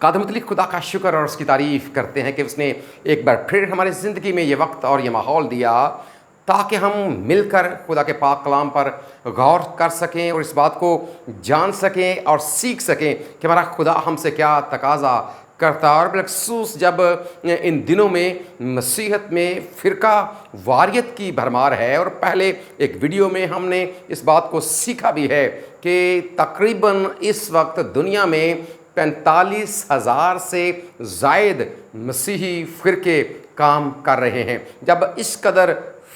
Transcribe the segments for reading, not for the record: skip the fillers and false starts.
قادر مطلق خدا کا شکر اور اس کی تعریف کرتے ہیں کہ اس نے ایک بار پھر ہماری زندگی میں یہ وقت اور یہ ماحول دیا تاکہ ہم مل کر خدا کے پاک کلام پر غور کر سکیں اور اس بات کو جان سکیں اور سیکھ سکیں کہ ہمارا خدا ہم سے کیا تقاضا کرتا ہے۔ اور بالخصوص جب ان دنوں میں مسیحت میں فرقہ واریت کی بھرمار ہے، اور پہلے ایک ویڈیو میں ہم نے اس بات کو سیکھا بھی ہے کہ تقریباً اس وقت دنیا میں 45,000 سے زائد مسیحی فرقے کام کر رہے ہیں۔ جب اس قدر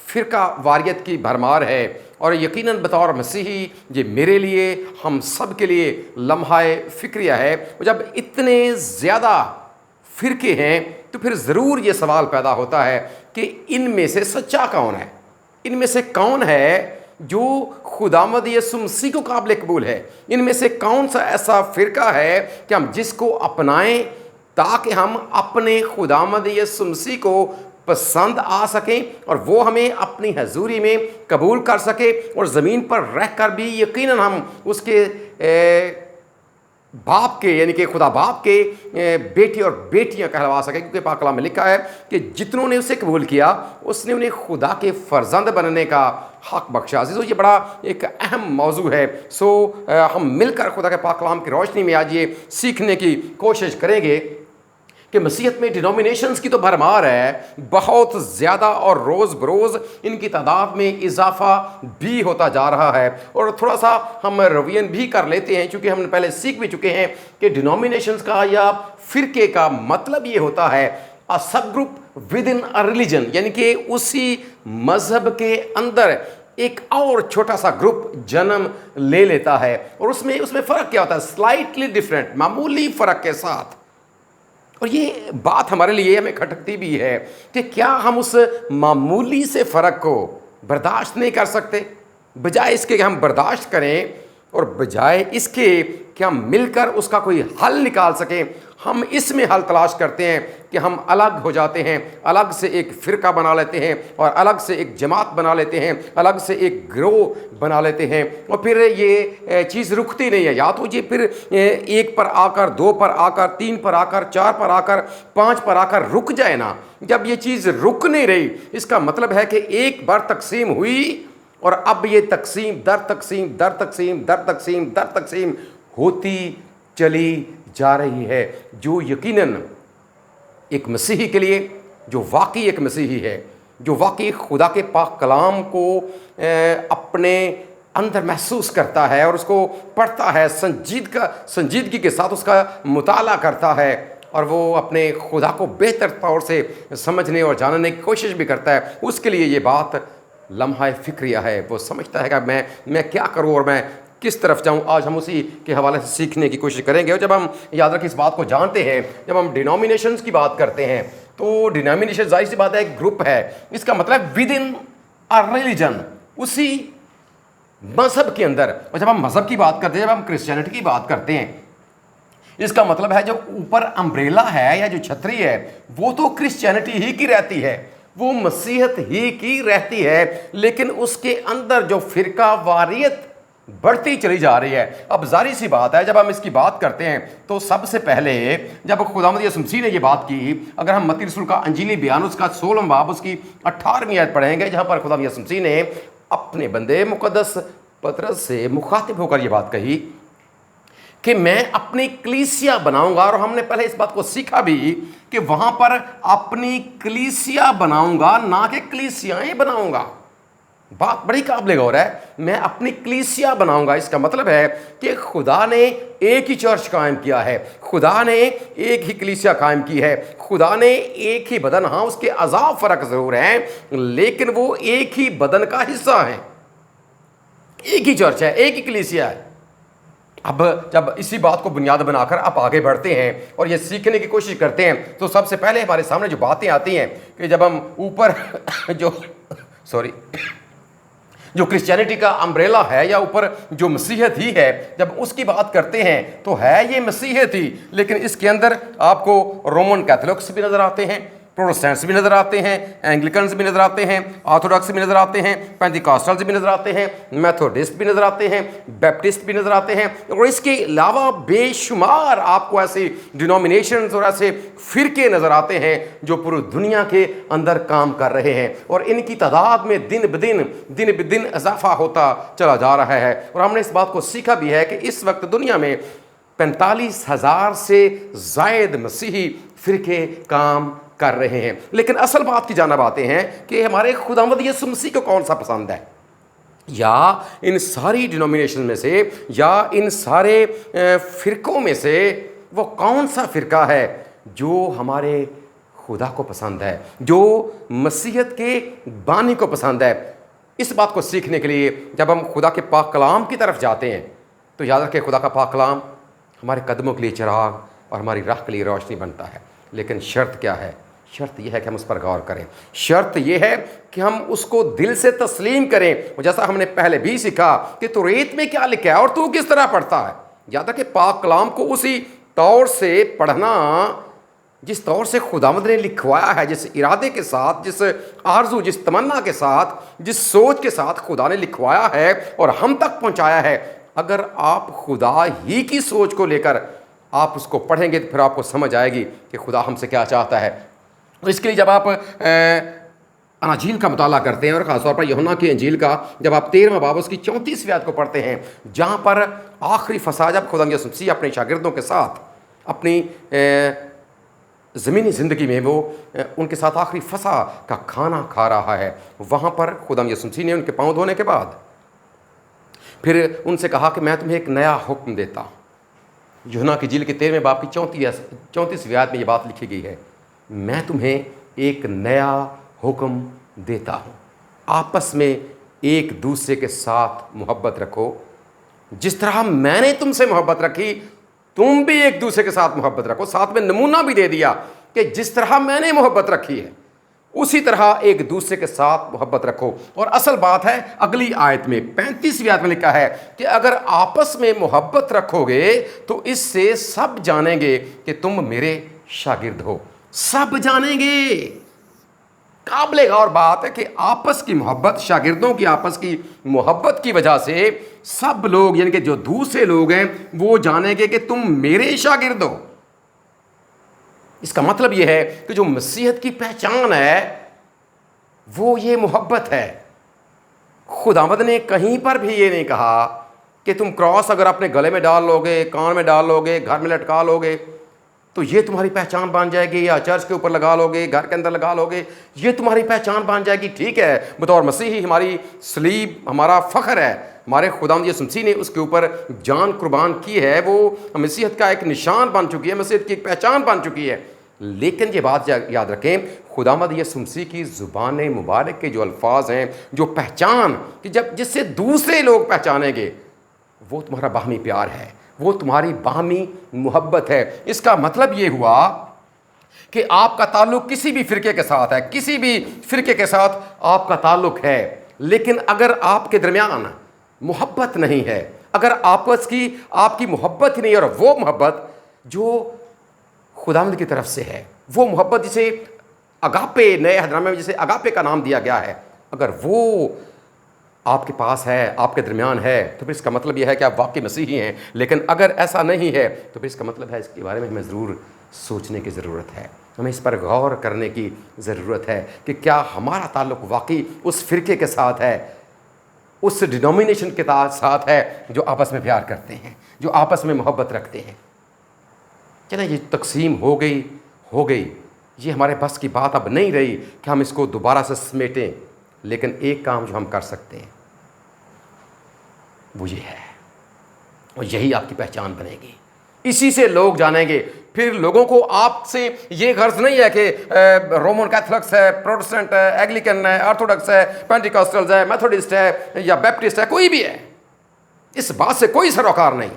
فرقہ واریت کی بھرمار ہے، اور یقیناً بطور مسیحی یہ میرے لیے، ہم سب کے لیے لمحہ فکریہ ہے، جب اتنے زیادہ فرقے ہیں تو پھر ضرور یہ سوال پیدا ہوتا ہے کہ ان میں سے سچا کون ہے، ان میں سے کون ہے جو خداوند یسوع مسیح کو قابل قبول ہے، ان میں سے کون سا ایسا فرقہ ہے کہ ہم جس کو اپنائیں تاکہ ہم اپنے خداوند یسوع مسیح کو پسند آ سکیں اور وہ ہمیں اپنی حضوری میں قبول کر سکے، اور زمین پر رہ کر بھی یقیناً ہم اس کے باپ کے یعنی کہ خدا باپ کے بیٹے اور بیٹیاں کہلوا سکیں، کیونکہ پاک کلام میں لکھا ہے کہ جتنوں نے اسے قبول کیا اس نے انہیں خدا کے فرزند بننے کا حق بخشا۔ عزیزو، یہ بڑا ایک اہم موضوع ہے۔ ہم مل کر خدا کے پاک کلام کی روشنی میں آج یہ سیکھنے کی کوشش کریں گے کہ مسیحت میں ڈینومینیشنز کی تو بھرمار ہے بہت زیادہ، اور روز بروز ان کی تعداد میں اضافہ بھی ہوتا جا رہا ہے، اور تھوڑا سا ہم ریویژن بھی کر لیتے ہیں چونکہ ہم پہلے سیکھ بھی چکے ہیں کہ ڈینومینیشنز کا یا فرقے کا مطلب یہ ہوتا ہے a sub group within a religion، یعنی کہ اسی مذہب کے اندر ایک اور چھوٹا سا گروپ جنم لے لیتا ہے، اور اس میں فرق کیا ہوتا ہے؟ سلائٹلی ڈفرینٹ، معمولی فرق کے ساتھ۔ اور یہ بات ہمارے لیے ہمیں کھٹکتی بھی ہے کہ کیا ہم اس معمولی سے فرق کو برداشت نہیں کر سکتے؟ بجائے اس کے کہ ہم برداشت کریں اور بجائے اس کے کہ ہم مل کر اس کا کوئی حل نکال سکیں، ہم اس میں حل تلاش کرتے ہیں کہ ہم الگ ہو جاتے ہیں، الگ سے ایک فرقہ بنا لیتے ہیں، اور الگ سے ایک جماعت بنا لیتے ہیں، الگ سے ایک گروہ بنا لیتے ہیں، اور پھر یہ چیز رکتی نہیں ہے۔ یا تو یہ پھر 1 پر آ کر، 2 پر آ کر، 3 پر آ کر، 4 پر آ کر، 5 پر آ کر رک جائے نا۔ جب یہ چیز رک نہیں رہی، اس کا مطلب ہے کہ ایک بار تقسیم ہوئی، اور اب یہ تقسیم در تقسیم در تقسیم در تقسیم در تقسیم ہوتی چلی جا رہی ہے، جو یقیناً ایک مسیحی کے لیے، جو واقعی ایک مسیحی ہے، جو واقعی خدا کے پاک کلام کو اپنے اندر محسوس کرتا ہے اور اس کو پڑھتا ہے، سنجیدگی کے ساتھ اس کا مطالعہ کرتا ہے، اور وہ اپنے خدا کو بہتر طور سے سمجھنے اور جاننے کی کوشش بھی کرتا ہے، اس کے لیے یہ بات لمحہ فکریہ ہے۔ وہ سمجھتا ہے کہ میں کیا کروں اور میں کس طرف جاؤں۔ آج ہم اسی کے حوالے سے سیکھنے کی کوشش کریں گے، اور جب ہم یاد رکھیں اس بات کو جانتے ہیں، جب ہم ڈینومینیشنز کی بات کرتے ہیں تو ڈینومینیشن ظاہر سی بات ہے ایک گروپ ہے، اس کا مطلب ود ان اے ریلیجن، اسی مذہب کے اندر۔ اور جب ہم مذہب کی بات کرتے ہیں، جب ہم کرسچینٹی کی بات کرتے ہیں، اس کا مطلب ہے جو اوپر امبریلا ہے یا جو چھتری ہے وہ تو کرسچینٹی ہی کی رہتی ہے، وہ مسیحت ہی کی رہتی ہے، لیکن اس کے اندر جو فرقہ واریت بڑھتی چلی جا رہی ہے۔ اب ظاہر سی بات ہے جب ہم اس کی بات کرتے ہیں تو سب سے پہلے جب خداوند یسوع مسیح نے یہ بات کی، اگر ہم متی رسول کا انجیلی بیان اس کا 16واں باب اس کی 18ویں آیت پڑھیں گے، جہاں پر خداوند یسوع مسیح نے اپنے بندے مقدس پطرس سے مخاطب ہو کر یہ بات کہی کہ میں اپنی کلیسیا بناؤں گا، اور ہم نے پہلے اس بات کو سیکھا بھی کہ وہاں پر اپنی کلیسیا بناؤں گا، نہ کہ کلیسیائیں بناؤں گا۔ بات بڑی قابل غور ہے، میں اپنی کلیسیا بناؤں گا، اس کا مطلب ہے کہ خدا نے ایک ہی چرچ قائم کیا ہے، خدا نے ایک ہی کلیسیا قائم کی ہے، خدا نے ایک ہی بدن، ہاں اس کے اعضاء فرق ضرور ہیں لیکن وہ ایک ہی بدن کا حصہ ہیں، ایک ہی چرچ ہے، ایک ہی کلیسیا ہے۔ اب جب اسی بات کو بنیاد بنا کر آپ آگے بڑھتے ہیں اور یہ سیکھنے کی کوشش کرتے ہیں تو سب سے پہلے ہمارے سامنے جو باتیں آتی ہیں کہ جب ہم اوپر جو کرسچینٹی کا امبریلا ہے یا اوپر جو مسیحت ہی ہے، جب اس کی بات کرتے ہیں تو ہے یہ مسیحت ہی، لیکن اس کے اندر آپ کو رومن کیتھولکس بھی نظر آتے ہیں، پروٹسٹینٹس بھی نظر آتے ہیں، اینگلیکنز بھی نظر آتے ہیں، آرتھوڈاکس بھی نظر آتے ہیں، پینٹیکاسٹلز بھی نظر آتے ہیں، میتھوڈسٹ بھی نظر آتے ہیں، بیپٹسٹ بھی نظر آتے ہیں، اور اس کے علاوہ بے شمار آپ کو ایسے ڈینومینیشنز اور ایسے فرقے نظر آتے ہیں جو پوری دنیا کے اندر کام کر رہے ہیں، اور ان کی تعداد میں دن بدن اضافہ ہوتا چلا جا رہا ہے۔ اور ہم نے اس بات کو سیکھا بھی ہے کہ اس وقت دنیا میں 45,000 سے زائد مسیحی فرقے کام کر رہے ہیں۔ لیکن اصل بات کی جانب آتے ہیں کہ ہمارے خداوند یسوع مسیح کو کون سا پسند ہے، یا ان ساری ڈینومینیشن میں سے، یا ان سارے فرقوں میں سے وہ کون سا فرقہ ہے جو ہمارے خدا کو پسند ہے، جو مسیحیت کے بانی کو پسند ہے۔ اس بات کو سیکھنے کے لیے جب ہم خدا کے پاک کلام کی طرف جاتے ہیں تو یاد رکھیں خدا کا پاک کلام ہمارے قدموں کے لیے چراغ اور ہماری راہ کے لیے روشنی بنتا ہے۔ لیکن شرط کیا ہے؟ شرط یہ ہے کہ ہم اس پر غور کریں، شرط یہ ہے کہ ہم اس کو دل سے تسلیم کریں، اور جیسا ہم نے پہلے بھی سیکھا کہ توریت میں کیا لکھا ہے اور تو کس طرح پڑھتا ہے۔ یاد رکھیں پاک کلام کو اسی طور سے پڑھنا جس طور سے خداوند نے لکھوایا ہے، جس ارادے کے ساتھ، جس آرزو، جس تمنا کے ساتھ، جس سوچ کے ساتھ خدا نے لکھوایا ہے اور ہم تک پہنچایا ہے۔ اگر آپ خدا ہی کی سوچ کو لے کر آپ اس کو پڑھیں گے تو پھر آپ کو سمجھ آئے گی کہ خدا ہم سے کیا چاہتا ہے۔ اس کے لیے جب آپ اناجیل کا مطالعہ کرتے ہیں، اور خاص طور پر یوحنا کی انجیل کا جب آپ 13واں باب اس کی 34ویں آیت کو پڑھتے ہیں، جہاں پر آخری فسا جب خدا یسوع مسیح اپنے شاگردوں کے ساتھ اپنی زمینی زندگی میں وہ ان کے ساتھ آخری فسا کا کھانا کھا رہا ہے، وہاں پر خدا یسوع مسیح نے ان کے پاؤں دھونے کے بعد پھر ان سے کہا کہ میں تمہیں ایک نیا حکم دیتا ہوں۔ یوحنا کی انجیل کے 13ویں باب کی 34ویں آیت میں یہ بات لکھی گئی ہے، میں تمہیں ایک نیا حکم دیتا ہوں، آپس میں ایک دوسرے کے ساتھ محبت رکھو، جس طرح میں نے تم سے محبت رکھی تم بھی ایک دوسرے کے ساتھ محبت رکھو۔ ساتھ میں نمونہ بھی دے دیا کہ جس طرح میں نے محبت رکھی ہے اسی طرح ایک دوسرے کے ساتھ محبت رکھو۔ اور اصل بات ہے اگلی آیت میں 35ویں آیت میں لکھا ہے کہ اگر آپس میں محبت رکھو گے تو اس سے سب جانیں گے کہ تم میرے شاگرد ہو۔ سب جانیں گے۔ قابل غور بات ہے کہ آپس کی محبت، شاگردوں کی آپس کی محبت کی وجہ سے سب لوگ، یعنی کہ جو دوسرے لوگ ہیں، وہ جانیں گے کہ تم میرے شاگرد ہو۔ اس کا مطلب یہ ہے کہ جو مسیحیت کی پہچان ہے وہ یہ محبت ہے۔ خداوند نے کہیں پر بھی یہ نہیں کہا کہ تم کراس اگر اپنے گلے میں ڈال لو گے، کان میں ڈال لو گے، گھر میں لٹکا لو گے تو یہ تمہاری پہچان بن جائے گی، یا چرچ کے اوپر لگا لو گے، گھر کے اندر لگا لو گے، یہ تمہاری پہچان بن جائے گی۔ ٹھیک ہے، بطور مسیحی ہماری صلیب ہمارا فخر ہے، ہمارے خداوند یسوع مسیح نے اس کے اوپر جان قربان کی ہے، وہ مسیحیت کا ایک نشان بن چکی ہے، مسیحیت کی ایک پہچان بن چکی ہے۔ لیکن یہ بات یاد رکھیں، خداوند یسوع مسیح کی زبان مبارک کے جو الفاظ ہیں، جو پہچان کہ جس سے دوسرے لوگ پہچانیں گے، وہ تمہارا باہمی پیار ہے، وہ تمہاری باہمی محبت ہے۔ اس کا مطلب یہ ہوا کہ آپ کا تعلق کسی بھی فرقے کے ساتھ ہے، کسی بھی فرقے کے ساتھ آپ کا تعلق ہے، لیکن اگر آپ کے درمیان محبت نہیں ہے، اگر آپس کی آپ کی محبت ہی نہیں، اور وہ محبت جو خداوند کی طرف سے ہے، وہ محبت جسے اگاپے، نئے عہد میں جسے اگاپے کا نام دیا گیا ہے، اگر وہ آپ کے پاس ہے، آپ کے درمیان ہے، تو پھر اس کا مطلب یہ ہے کہ آپ واقعی مسیحی ہیں۔ لیکن اگر ایسا نہیں ہے تو پھر اس کا مطلب ہے اس کے بارے میں ہمیں ضرور سوچنے کی ضرورت ہے، ہمیں اس پر غور کرنے کی ضرورت ہے کہ کیا ہمارا تعلق واقعی اس فرقے کے ساتھ ہے، اس ڈینومینیشن کے ساتھ ہے جو آپس میں پیار کرتے ہیں، جو آپس میں محبت رکھتے ہیں۔ چلیں یہ تقسیم ہو گئی، یہ ہمارے بس کی بات اب نہیں رہی کہ ہم اس کو دوبارہ سے سمیٹیں، لیکن ایک کام جو ہم کر سکتے ہیں وہ یہ ہے، اور یہی آپ کی پہچان بنے گی، اسی سے لوگ جانیں گے۔ پھر لوگوں کو آپ سے یہ غرض نہیں ہے کہ رومن کیتھولکس ہے، پروٹسٹنٹ ہے، اینگلیکن ہے، آرتھوڈکس ہے، پینٹیکاسٹلز ہے، میتھوڈسٹ ہے یا بیپٹسٹ ہے، کوئی بھی ہے، اس بات سے کوئی سروکار نہیں۔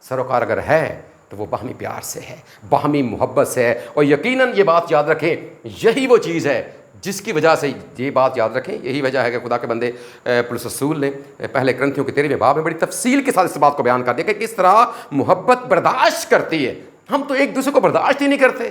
سروکار اگر ہے تو وہ باہمی پیار سے ہے، باہمی محبت سے ہے، اور یقیناً یہ بات یاد رکھیں، یہی وہ چیز ہے جس کی وجہ سے، یہ بات یاد رکھیں، یہی وجہ ہے کہ خدا کے بندے پولس رسول نے پہلے کرنتھیوں کے 13ویں باب میں بڑی تفصیل کے ساتھ اس بات کو بیان کر دیا کہ کس طرح محبت برداشت کرتی ہے۔ ہم تو ایک دوسرے کو برداشت ہی نہیں کرتے،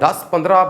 10, 15,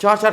4, 4,